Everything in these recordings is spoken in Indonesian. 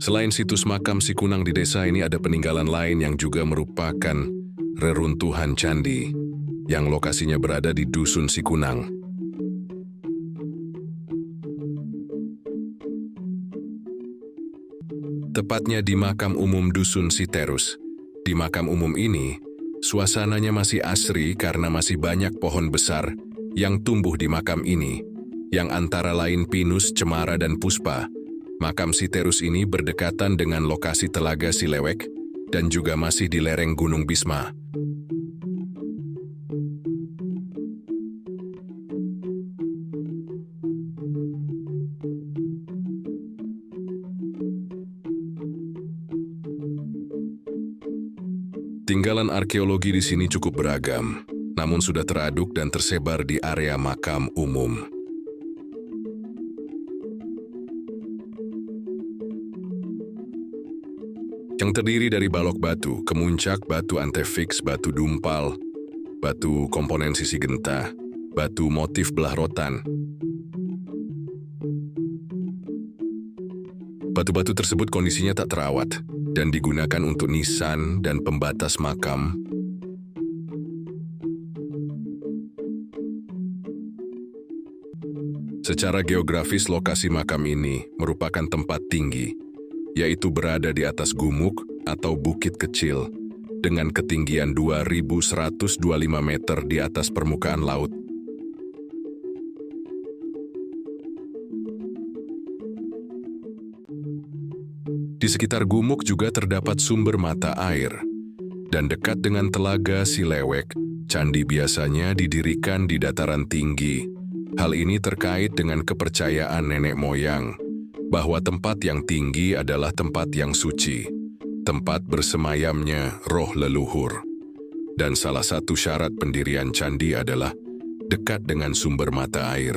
Selain situs makam Sikunang di desa ini, ada peninggalan lain yang juga merupakan reruntuhan candi yang lokasinya berada di Dusun Sikunang. Tepatnya di makam umum Dusun Siterus. Di makam umum ini, suasananya masih asri karena masih banyak pohon besar yang tumbuh di makam ini, yang antara lain pinus, cemara, dan puspa. Makam Siterus ini berdekatan dengan lokasi Telaga Silewek dan juga masih di lereng Gunung Bisma. Tinggalan arkeologi di sini cukup beragam, namun sudah teraduk dan tersebar di area makam umum. Yang terdiri dari balok batu, kemuncak, batu antefiks, batu dumpal, batu komponen sisi genta, batu motif belah rotan. Batu-batu tersebut kondisinya tak terawat dan digunakan untuk nisan dan pembatas makam. Secara geografis, lokasi makam ini merupakan tempat tinggi, yaitu berada di atas gumuk atau bukit kecil dengan ketinggian 2.125 meter di atas permukaan laut. Di sekitar gumuk juga terdapat sumber mata air, dan dekat dengan Telaga Silewek, candi biasanya didirikan di dataran tinggi. Hal ini terkait dengan kepercayaan nenek moyang bahwa tempat yang tinggi adalah tempat yang suci, tempat bersemayamnya roh leluhur. Dan salah satu syarat pendirian candi adalah dekat dengan sumber mata air.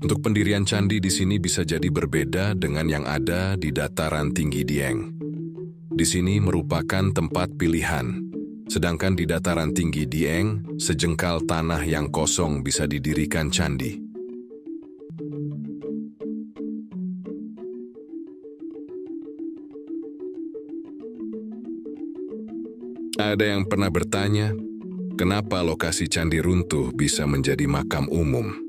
Untuk pendirian candi di sini bisa jadi berbeda dengan yang ada di dataran tinggi Dieng. Di sini merupakan tempat pilihan, sedangkan di dataran tinggi Dieng, sejengkal tanah yang kosong bisa didirikan candi. Ada yang pernah bertanya, kenapa lokasi candi runtuh bisa menjadi makam umum?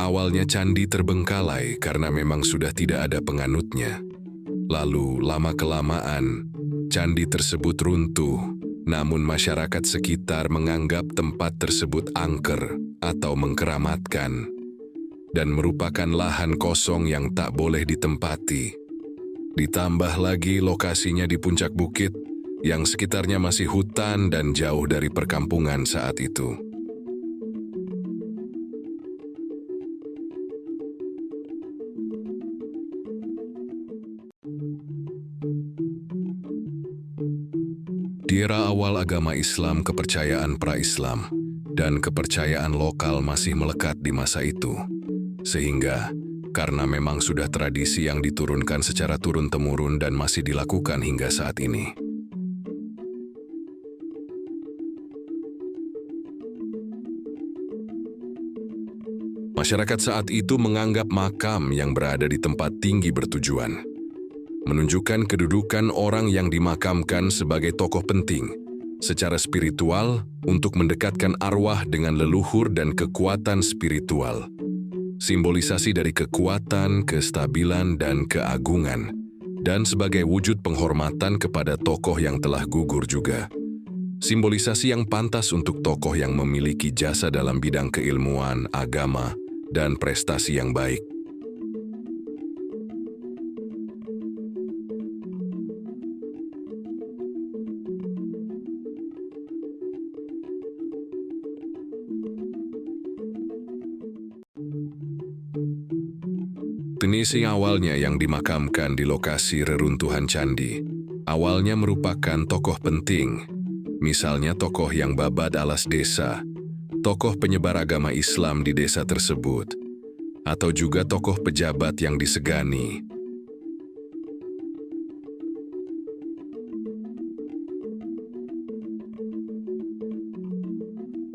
Awalnya candi terbengkalai karena memang sudah tidak ada penganutnya. Lalu lama-kelamaan, candi tersebut runtuh, namun masyarakat sekitar menganggap tempat tersebut angker atau mengkeramatkan, dan merupakan lahan kosong yang tak boleh ditempati. Ditambah lagi lokasinya di puncak bukit, yang sekitarnya masih hutan dan jauh dari perkampungan saat itu. Di era awal agama Islam, kepercayaan pra-Islam dan kepercayaan lokal masih melekat di masa itu. Sehingga, karena memang sudah tradisi yang diturunkan secara turun-temurun dan masih dilakukan hingga saat ini. Masyarakat saat itu menganggap makam yang berada di tempat tinggi bertujuan, menunjukkan kedudukan orang yang dimakamkan sebagai tokoh penting secara spiritual untuk mendekatkan arwah dengan leluhur dan kekuatan spiritual. Simbolisasi dari kekuatan, kestabilan, dan keagungan, dan sebagai wujud penghormatan kepada tokoh yang telah gugur juga. Simbolisasi yang pantas untuk tokoh yang memiliki jasa dalam bidang keilmuan, agama, dan prestasi yang baik. Pinisi awalnya yang dimakamkan di lokasi reruntuhan candi, awalnya merupakan tokoh penting, misalnya tokoh yang babat alas desa, tokoh penyebar agama Islam di desa tersebut, atau juga tokoh pejabat yang disegani.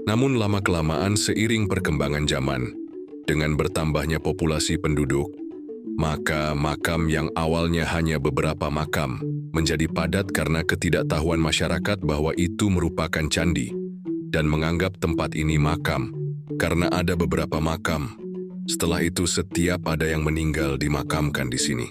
Namun lama-kelamaan seiring perkembangan zaman, dengan bertambahnya populasi penduduk, maka makam yang awalnya hanya beberapa makam menjadi padat karena ketidaktahuan masyarakat bahwa itu merupakan candi dan menganggap tempat ini makam karena ada beberapa makam. Setelah itu setiap ada yang meninggal dimakamkan di sini.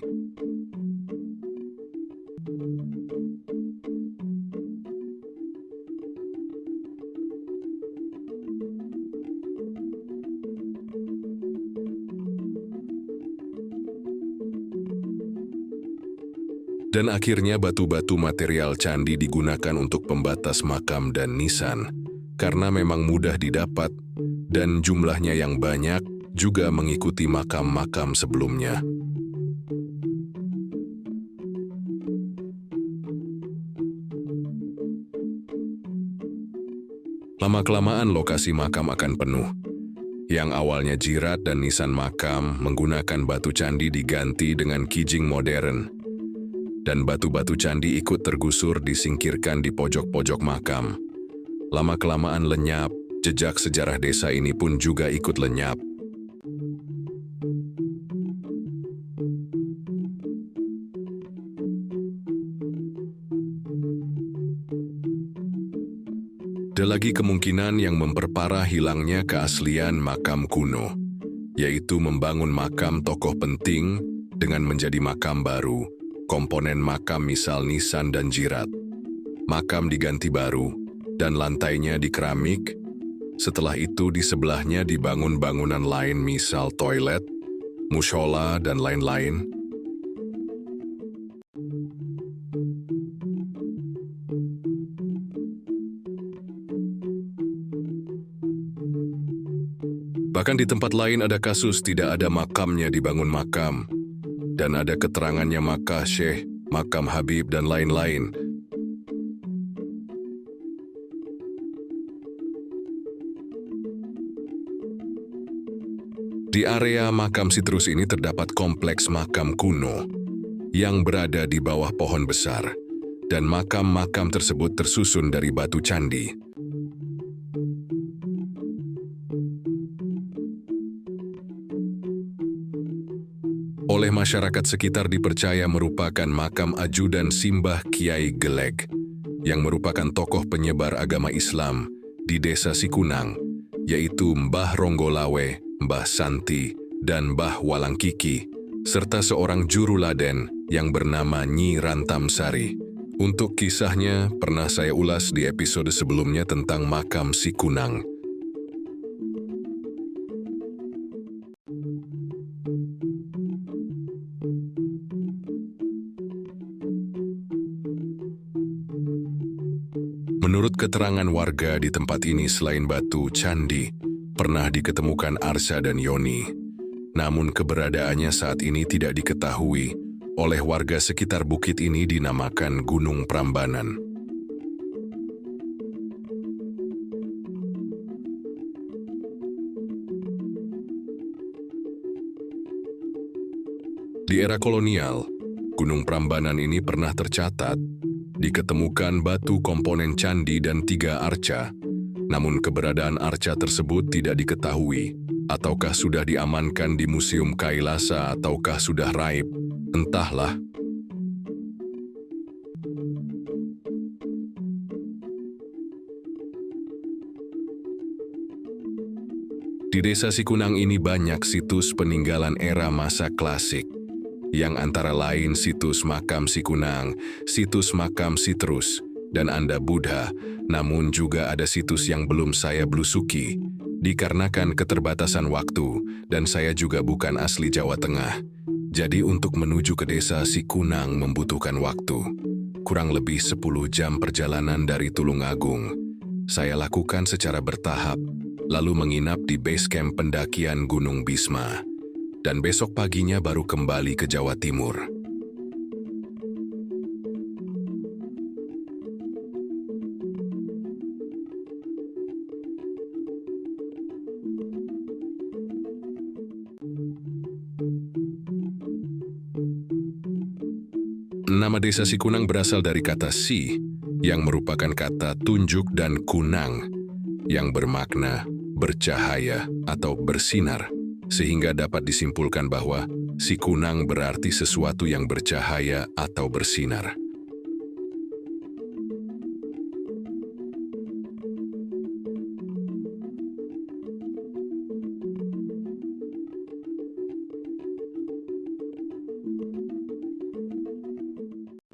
Dan akhirnya batu-batu material candi digunakan untuk pembatas makam dan nisan, karena memang mudah didapat dan jumlahnya yang banyak juga mengikuti makam-makam sebelumnya. Lama-kelamaan lokasi makam akan penuh. Yang awalnya jirat dan nisan makam menggunakan batu candi diganti dengan kijing modern. Dan batu-batu candi ikut tergusur disingkirkan di pojok-pojok makam. Lama-kelamaan lenyap, jejak sejarah desa ini pun juga ikut lenyap. Ada lagi kemungkinan yang memperparah hilangnya keaslian makam kuno, yaitu membangun makam tokoh penting dengan menjadi makam baru. Komponen makam misal nisan dan jirat. Makam diganti baru, dan lantainya di keramik. Setelah itu di sebelahnya dibangun bangunan lain misal toilet, mushola, dan lain-lain. Bahkan di tempat lain ada kasus tidak ada makamnya dibangun makam. Dan ada keterangannya makam Syekh, makam Habib, dan lain-lain. Di area makam Sitrus ini terdapat kompleks makam kuno yang berada di bawah pohon besar, dan makam-makam tersebut tersusun dari batu candi. Oleh masyarakat sekitar dipercaya merupakan makam ajudan Simbah Kiai Geleg, yang merupakan tokoh penyebar agama Islam di desa Sikunang, yaitu Mbah Ronggolawe, Mbah Santi, dan Mbah Walangkiki, serta seorang juruladen yang bernama Nyi Rantamsari. Untuk kisahnya pernah saya ulas di episode sebelumnya tentang makam Sikunang. Menurut keterangan warga di tempat ini selain batu candi, pernah diketemukan Arsha dan Yoni. Namun keberadaannya saat ini tidak diketahui. Oleh warga sekitar bukit ini dinamakan Gunung Prambanan. Di era kolonial, Gunung Prambanan ini pernah tercatat diketemukan batu komponen candi dan 3 arca, namun keberadaan arca tersebut tidak diketahui, ataukah sudah diamankan di Museum Kailasa ataukah sudah raib, entahlah. Di desa Sikunang ini banyak situs peninggalan era masa klasik, yang antara lain situs makam Sikunang, situs makam Sitrus, dan Anda Buddha, namun juga ada situs yang belum saya belusuki, dikarenakan keterbatasan waktu, dan saya juga bukan asli Jawa Tengah. Jadi untuk menuju ke desa Sikunang membutuhkan waktu, kurang lebih 10 jam perjalanan dari Tulungagung. Saya lakukan secara bertahap, lalu menginap di base camp pendakian Gunung Bisma. Dan besok paginya baru kembali ke Jawa Timur. Nama desa Sikunang berasal dari kata si, yang merupakan kata tunjuk, dan kunang, yang bermakna bercahaya atau bersinar, sehingga dapat disimpulkan bahwa si kunang berarti sesuatu yang bercahaya atau bersinar.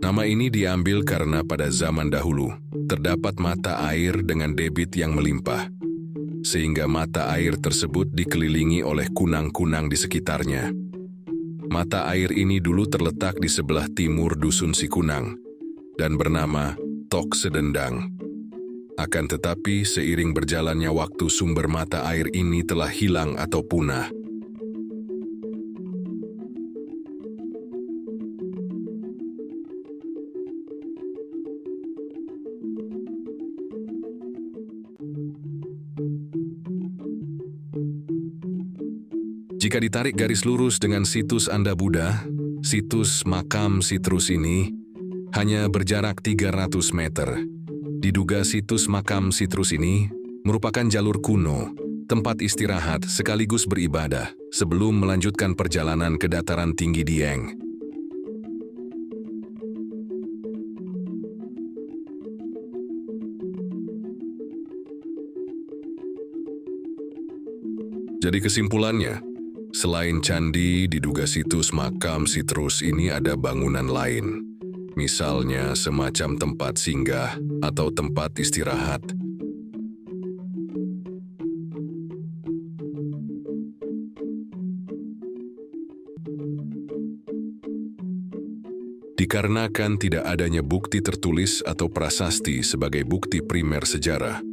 Nama ini diambil karena pada zaman dahulu terdapat mata air dengan debit yang melimpah, sehingga mata air tersebut dikelilingi oleh kunang-kunang di sekitarnya. Mata air ini dulu terletak di sebelah timur dusun si kunang dan bernama Tok Sedendang. Akan tetapi seiring berjalannya waktu sumber mata air ini telah hilang atau punah. Jika ditarik garis lurus dengan situs Anda Buddha, situs makam Sitrus ini hanya berjarak 300 meter. Diduga situs makam Sitrus ini merupakan jalur kuno, tempat istirahat sekaligus beribadah sebelum melanjutkan perjalanan ke dataran tinggi Dieng. Jadi kesimpulannya, selain candi, diduga situs makam Sitrus ini ada bangunan lain. Misalnya semacam tempat singgah atau tempat istirahat. Dikarenakan tidak adanya bukti tertulis atau prasasti sebagai bukti primer sejarah,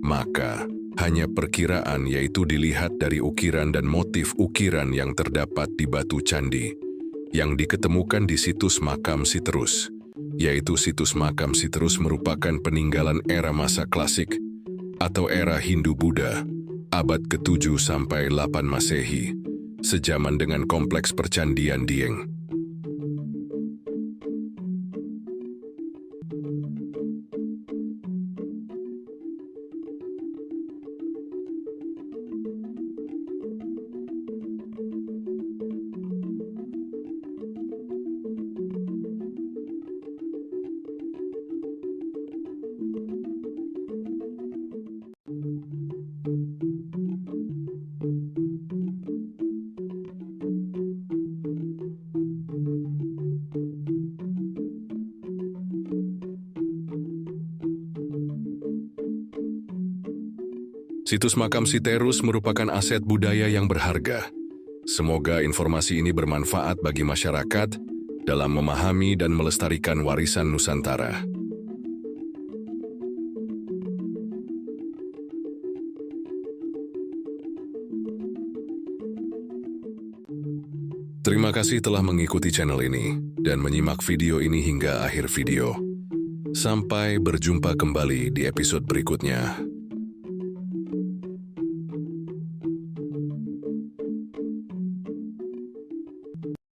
maka hanya perkiraan, yaitu dilihat dari ukiran dan motif ukiran yang terdapat di batu candi yang diketemukan di situs makam Sitrus, yaitu situs makam Sitrus merupakan peninggalan era masa klasik atau era Hindu-Buddha abad ke-7 sampai 8 Masehi, sejaman dengan kompleks percandian Dieng. Situs makam Sitrus merupakan aset budaya yang berharga. Semoga informasi ini bermanfaat bagi masyarakat dalam memahami dan melestarikan warisan Nusantara. Terima kasih telah mengikuti channel ini dan menyimak video ini hingga akhir video. Sampai berjumpa kembali di episode berikutnya.